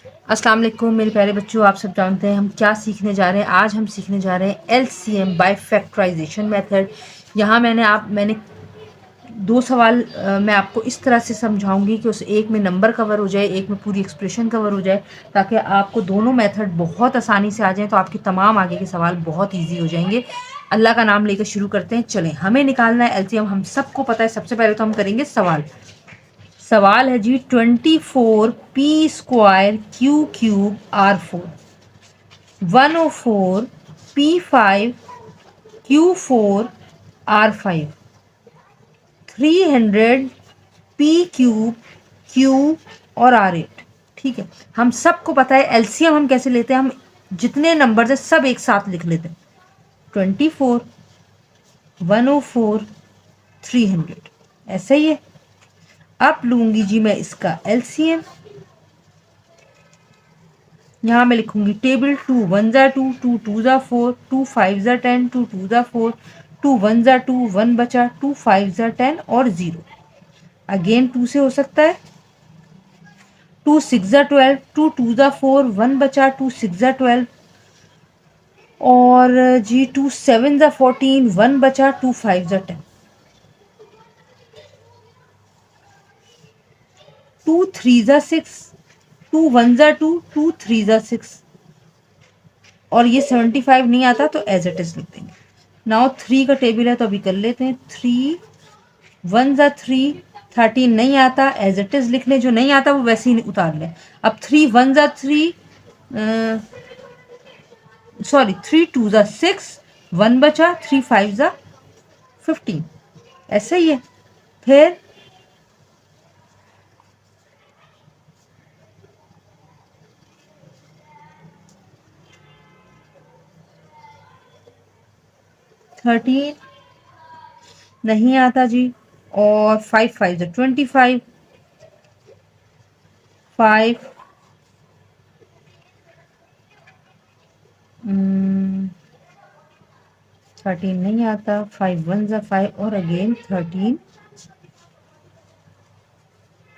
अस्सलाम वालेकुम मेरे प्यारे बच्चों, आप सब जानते हैं हम क्या सीखने जा रहे हैं। आज हम सीखने जा रहे हैं एलसीएम बाय फैक्टराइजेशन मेथड। यहाँ मैंने दो सवाल मैं आपको इस तरह से समझाऊंगी कि उस एक में नंबर कवर हो जाए, एक में पूरी एक्सप्रेशन कवर हो जाए, ताकि आपको दोनों मेथड बहुत आसानी से आ जाएं, तो आपके तमाम आगे के सवाल बहुत ईजी हो जाएंगे। अल्लाह का नाम लेकर शुरू करते हैं। चलें, हमें निकालना है एलसीएम। हम सबको पता है, सबसे पहले तो हम करेंगे सवाल है जी 24 p square q cube r 104 p 5 q 4 R 5 300 p cube q और R 8। ठीक है, हम सबको पता है एलसीएम हम कैसे लेते हैं। हम जितने नंबर है सब एक साथ लिख लेते हैं। 24 104 300 ऐसा ही है। अब लूंगी जी मैं इसका एलसीएम। यहाँ मैं लिखूंगी टेबल 2 1 ज़ा 2 2 2 ज़ा 4 2 5 ज़ा 10 2 2 ज़ा 4 2 1 ज़ा 2 1 बचा 2 5 ज़ा 10 और 0। अगेन 2 से हो सकता है। 2 6 ज़ा 12 2 2 ज़ा 4 1 बचा 2 6 ज़ा 12 और जी 2 7 ज़ा 14 1 बचा 2 5 ज़ा 10 2 3 ज़ा 6 2 1 ज़ा 2 2 3 ज़ा 6 और ये 75 नहीं आता तो एज इट इज लिख देंगे। नाउ 3 का टेबल है तो अभी कर लेते हैं। 3 1 ज़ा 3 13 नहीं आता, एज इट इज लिख लें। जो नहीं आता वो वैसे ही उतार लें। अब 3 1 ज़ा 3 सॉरी 3 2 ज़ा 6 1 बचा 3 5 ज़ा 15 ऐसा ही है। फिर 13 नहीं आता जी और 5 5 ज़ा 25 5 13 नहीं आता। 5 1 ज़ा 5 और अगेन 13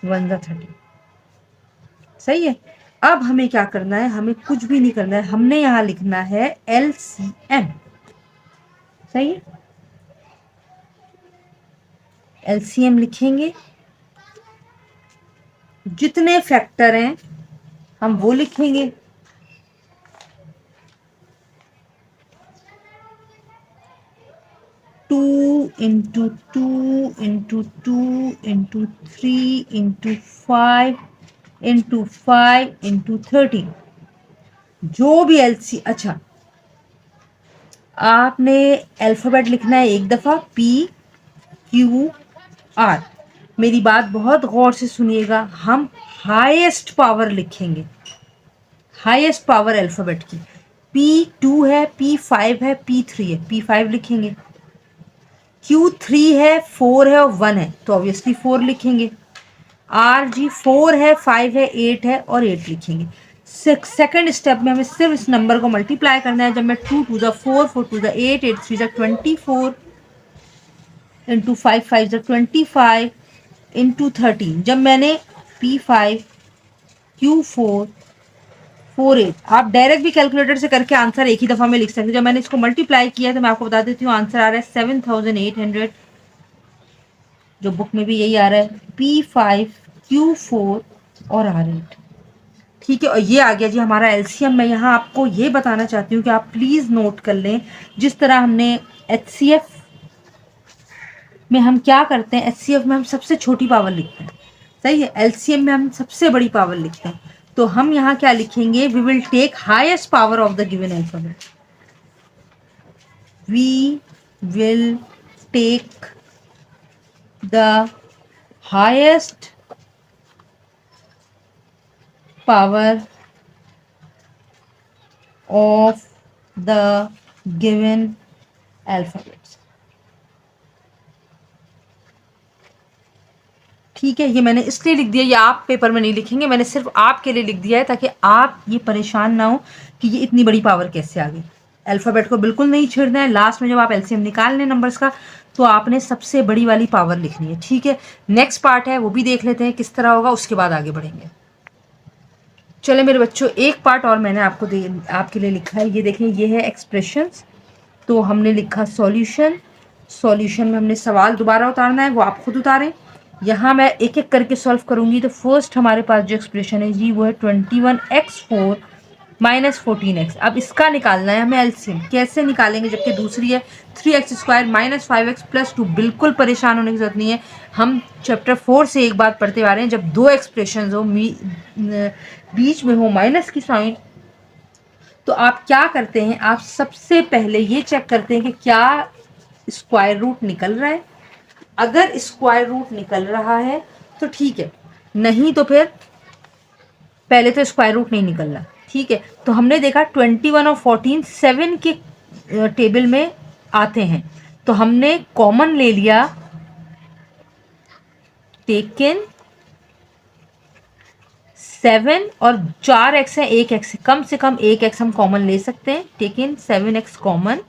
1 ज़ा 13 सही है। अब हमें क्या करना है, हमें कुछ भी नहीं करना है, हमने यहाँ लिखना है एलसीएम। सही है, एलसीएम लिखेंगे। जितने फैक्टर हैं हम वो लिखेंगे। Two into two into two into 3 into 5 into 5 into 13 जो भी एलसी। अच्छा, आपने अल्फाबेट लिखना है एक दफ़ा पी क्यू आर। मेरी बात बहुत गौर से सुनिएगा, हम हाईएस्ट पावर लिखेंगे, हाईएस्ट पावर अल्फाबेट की। P2 है, P5 है, P3 है, P5 लिखेंगे। Q3 है, 4 है और 1 है तो ऑब्वियसली 4 लिखेंगे। RG 4 है, 5 है, 8 है और 8 लिखेंगे। सेकंड स्टेप में हमें सिर्फ इस नंबर को मल्टीप्लाई करना है। जब मैं 2 2 ज़ा 4 4 2 ज़ा 8 8 3 ज़ा 24 इंटू 5 5 ज़ा 25 इंटू 13, जब मैंने P5 Q4 4 8, आप डायरेक्ट भी कैलकुलेटर से करके आंसर एक ही दफ़ा में लिख सकते हैं। जब मैंने इसको मल्टीप्लाई किया तो मैं आपको बता देती हूँ आंसर आ रहा है 7800, जो बुक में भी यही आ रहा है। P5 Q4 और R 8। ठीक है, और ये आ गया जी हमारा एलसीएम। मैं यहाँ आपको ये बताना चाहती हूँ कि आप प्लीज़ नोट कर लें, जिस तरह हमने एचसीएफ में हम क्या करते हैं, एचसीएफ में हम सबसे छोटी पावर लिखते हैं, सही है। एलसीएम में हम सबसे बड़ी पावर लिखते हैं। तो हम यहाँ क्या लिखेंगे, we will take highest power of the given alphabet. We will take the highest power of the given alphabets। ठीक है, ये मैंने इसलिए लिख दिया, ये आप पेपर में नहीं लिखेंगे, मैंने सिर्फ आपके लिए लिख दिया है ताकि आप ये परेशान ना हो कि ये इतनी बड़ी पावर कैसे आ गई। अल्फ़ाबेट को बिल्कुल नहीं छेड़ना है। लास्ट में जब आप एलसीएम निकालने नंबर्स का तो आपने सबसे बड़ी वाली पावर लिखनी है। ठीक है, नेक्स्ट पार्ट है वो भी देख लेते हैं किस तरह होगा, उसके बाद आगे बढ़ेंगे। चले मेरे बच्चों, एक पार्ट और मैंने आपके लिए लिखा है। ये देखें, ये है एक्सप्रेशंस। तो हमने लिखा सॉल्यूशन। सॉल्यूशन में हमने सवाल दोबारा उतारना है, वो आप खुद उतारें। यहाँ मैं एक एक करके सॉल्व करूँगी। तो फर्स्ट हमारे पास जो एक्सप्रेशन है जी, वो है 21x4 माइनस 14x। अब इसका निकालना है हमें एलसीएम। कैसे निकालेंगे जबकि दूसरी है 3x² माइनस 5x प्लस 2। बिल्कुल परेशान होने की जरूरत नहीं है। हम चैप्टर 4 से एक बात पढ़ते आ रहे हैं, जब दो एक्सप्रेशन हो, बीच में हो माइनस की साइन, तो आप क्या करते हैं, आप सबसे पहले ये चेक करते हैं कि क्या स्क्वायर रूट निकल रहा है। अगर स्क्वायर रूट निकल रहा है तो ठीक है, नहीं तो फिर पहले तो स्क्वायर रूट नहीं निकल रहा। ठीक है, तो हमने देखा 21 और 14 7 के टेबल में आते हैं, तो हमने कॉमन ले लिया, टेकन 7 और 4x है, 1x है, कम से कम 1x हम कॉमन ले सकते हैं। टेकन 7x कॉमन,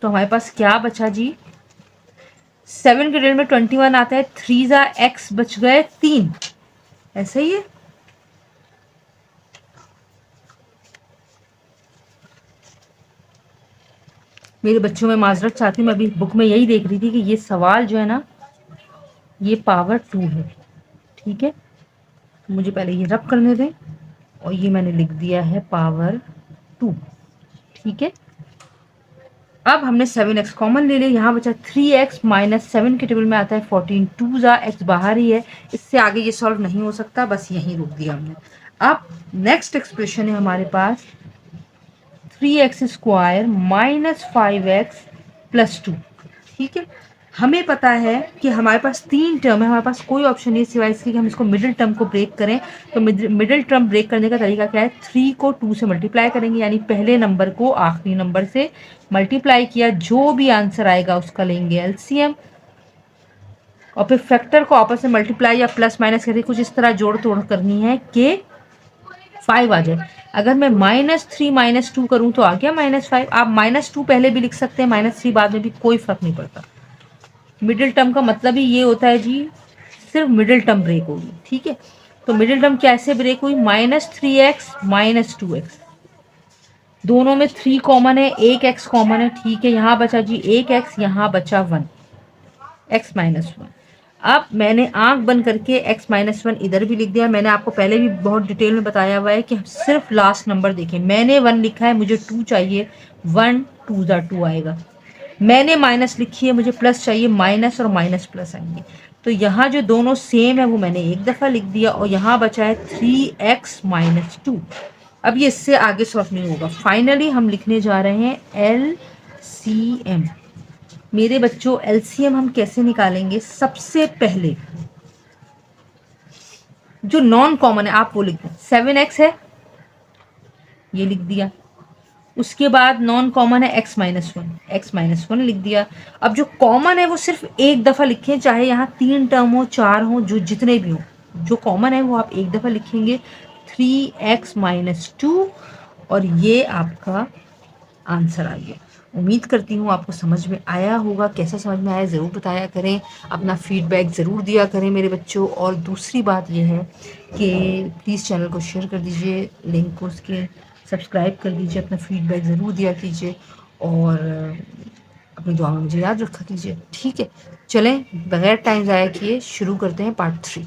तो हमारे पास क्या बचा जी, 7 के टेबल में 21 आता है, 3 जा x बच गए 3। ऐसा ही है। मेरे बच्चों में माजरत चाहती हूँ, मैं अभी बुक में यही देख रही थी कि ये सवाल जो है ना, ये पावर 2 है। ठीक है, मुझे पहले ये रब करने दें, और ये मैंने लिख दिया है पावर 2। ठीक है, अब हमने 7x कॉमन ले लिया, यहाँ बचा 3x माइनस 7 के टेबल में आता है 14, 2 जा x बाहर ही है, इससे आगे ये सॉल्व नहीं हो सकता, बस यहीं रोक दिया हमने। अब नेक्स्ट एक्सप्रेशन है हमारे पास 3x² माइनस 5x प्लस 2। ठीक है, हमें पता है कि हमारे पास 3 टर्म है, हमारे पास कोई ऑप्शन नहीं सिवाय इसके कि हम इसको मिडिल टर्म को ब्रेक करें। तो मिडिल टर्म ब्रेक करने का तरीका क्या है, 3 को 2 से मल्टीप्लाई करेंगे, यानी पहले नंबर को आखिरी नंबर से मल्टीप्लाई किया, जो भी आंसर आएगा उसका लेंगे एलसीएम, और फिर फैक्टर को आपस में मल्टीप्लाई या प्लस माइनस करके कुछ इस तरह जोड़ तोड़ करनी है कि 5 आ जाए। अगर मैं -3 -2 करूं तो आ गया -5। आप -2 पहले भी लिख सकते हैं, -3 बाद में भी, कोई फर्क नहीं पड़ता। मिडिल टर्म का मतलब ही ये होता है जी, सिर्फ मिडिल टर्म ब्रेक होगी। ठीक है, तो मिडिल टर्म कैसे ब्रेक हुई, -3x -2x, दोनों में 3 कॉमन है, 1x कॉमन है। ठीक है, यहाँ बचा जी 1x, यहाँ बचा 1, x -1। अब मैंने आंख बंद करके x -1 इधर भी लिख दिया। मैंने आपको पहले भी बहुत डिटेल में बताया हुआ है कि सिर्फ लास्ट नंबर देखें। मैंने 1 लिखा है, मुझे 2 चाहिए, 1 2 जा 2 आएगा। मैंने माइनस लिखी है, मुझे प्लस चाहिए, माइनस और माइनस प्लस आएंगे। तो यहाँ जो दोनों सेम है वो मैंने एक दफ़ा लिख दिया, और यहाँ बचा है 3x -2। अब ये इससे आगे सॉल्व नहीं होगा। फाइनली हम लिखने जा रहे हैं एलसीएम। मेरे बच्चों, एलसीएम हम कैसे निकालेंगे, सबसे पहले जो नॉन कॉमन है आप वो लिख दें। 7x है, ये लिख दिया। उसके बाद नॉन कॉमन है x -1 लिख दिया। अब जो कॉमन है वो सिर्फ एक दफ़ा लिखें, चाहे यहाँ 3 टर्म हो, 4 हो, जो जितने भी हो, जो कॉमन है वो आप एक दफ़ा लिखेंगे, 3x -2, और ये आपका आंसर आ गया। उम्मीद करती हूँ आपको समझ में आया होगा। कैसा समझ में आया ज़रूर बताया करें, अपना फीडबैक ज़रूर दिया करें मेरे बच्चों। और दूसरी बात यह है कि प्लीज़ चैनल को शेयर कर दीजिए, लिंक को उसके सब्सक्राइब कर दीजिए, अपना फीडबैक ज़रूर दिया कीजिए, और अपनी दुआ में मुझे याद रखा कीजिए। ठीक है, चलें बगैर टाइम ज़ाया किए शुरू करते हैं पार्ट 3।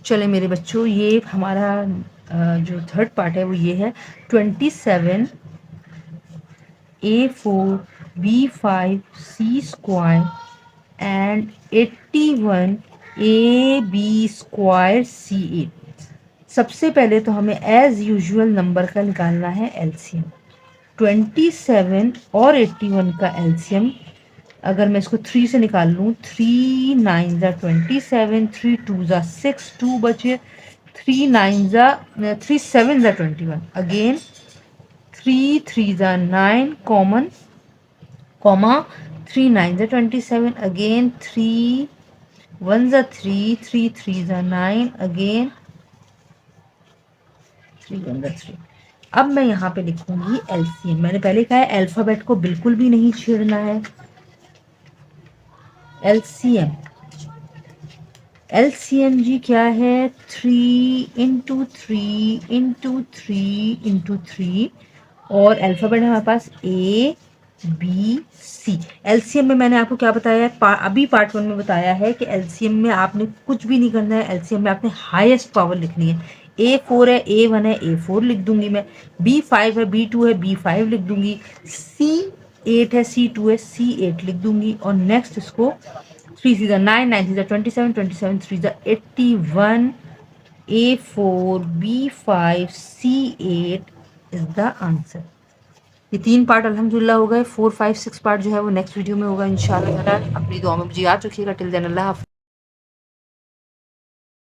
चलें मेरे बच्चों, ये हमारा जो थर्ड पार्ट है वो ये है 27 A4 B5 C² and 81 AB² C8। सबसे पहले तो हमें एज यूजुअल नंबर का निकालना है एलसीएम। 27 और 81 का एलसीएम अगर मैं इसको 3 से निकाल लूँ, 3 9 जा 27, 3 2 जा 6, 2 बचे, 3 9 जा 3 7 जा 21, अगेन 3 3 जा 9 कॉमन, कॉमा 3 9 जा 27, अगेन 3 1 जा 3, 3 3 जा 9, अगेन 3 1 जा 3। अब मैं यहाँ पे लिखूंगी एलसीएम। मैंने पहले कहा है अल्फ़ाबेट को बिल्कुल भी नहीं छेड़ना है। एलसीएम LCM जी क्या है, 3 × 3 × 3 × 3 और अल्फ़ाबेट है हमारे पास ABC। LCM में मैंने आपको क्या बताया है, अभी पार्ट 1 में बताया है कि LCM में आपने कुछ भी नहीं करना है, LCM में आपने हाईएस्ट पावर लिखनी है। A4 है, A1 है, A4 लिख दूंगी मैं, B5 है, B2 है, B5 लिख दूंगी, C8 है, C2 है, C8 लिख दूंगी और नेक्स्ट इसको 3 3 9 9 3 27 27 3 81 A4 B5 C8 is the answer. ये 3 पार्ट अल्हम्दुलिल्लाह हो गए। 4 5 6 पार्ट जो है वो नेक्स्ट वीडियो में होगा इंशाल्लाह। अपनी दुआ में मुझे याद रखिएगा। टिल देन अल्लाह हाफ़िज़।